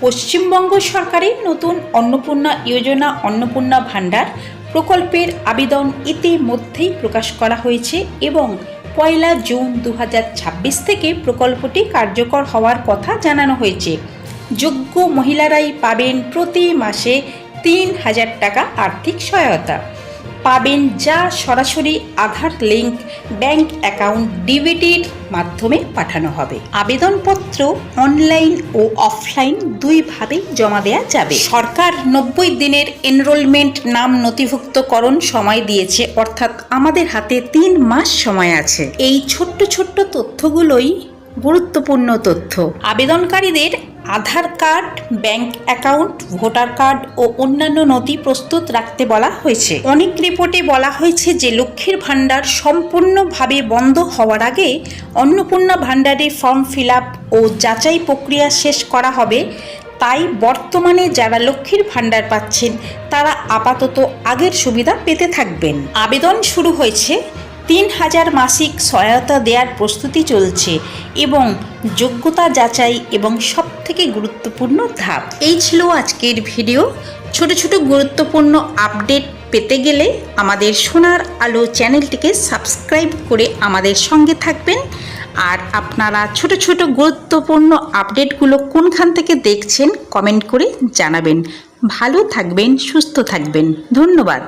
পশ্চিমবঙ্গ সরকারের নতুন অন্নপূর্ণা যোজনা অন্নপূর্ণা ভাণ্ডার প্রকল্পের আবেদন ইতিমধ্যেই প্রকাশ করা হয়েছে এবং 1 জুন 2026 থেকে প্রকল্পটি কার্যকর হওয়ার কথা জানানো হয়েছে। যোগ্য মহিলারাই পাবেন প্রতি মাসে 3000 টাকা আর্থিক সহায়তা পাবেন, যা সরাসরি আধার লিঙ্ক ব্যাংক অ্যাকাউন্ট ডিবিটির মাধ্যমে পাঠানো হবে। আবেদনপত্র অনলাইন ও অফলাইন দুইভাবেই জমা দেওয়া যাবে। সরকার 90 দিনের এনরোলমেন্ট নাম নথিভুক্তকরণ সময় দিয়েছে, অর্থাৎ আমাদের হাতে 3 মাস সময় আছে। এই ছোট্ট ছোট্ট তথ্যগুলোই গুরুত্বপূর্ণ তথ্য। আবেদনকারীদের Aadhaar card, bank account, voter card ও অন্যান্য নথি প্রস্তুত রাখতে বলা হয়েছে। অনেক রিপোর্টে বলা হয়েছে যে লক্ষ্মীর ভাণ্ডার সম্পূর্ণভাবে বন্ধ হওয়ার আগে অন্নপূর্ণা ভাণ্ডারে ফর্ম ফিল আপ ও যাচাই প্রক্রিয়া শেষ করা হবে। তাই বর্তমানে যারা লক্ষ্মীর ভাণ্ডার পাচ্ছেন তারা আপাতত আগের সুবিধা পেতে থাকবেন। আবেদন শুরু হয়েছে, 3000 মাসিক সহায়তা দেওয়ার প্রস্তুতি চলছে এবং যোগ্যতা যাচাই এবং সবথেকে গুরুত্বপূর্ণ ধাপ। এই ছিল আজকের ভিডিও। ছোট ছোট গুরুত্বপূর্ণ আপডেট পেতে গেলে আমাদের সোনার আলো চ্যানেলটিকে সাবস্ক্রাইব করে আমাদের সঙ্গে থাকবেন। আর আপনারা ছোট ছোট গুরুত্বপূর্ণ আপডেটগুলো কোনখান থেকে দেখছেন কমেন্ট করে জানাবেন। ভালো থাকবেন, সুস্থ থাকবেন। ধন্যবাদ।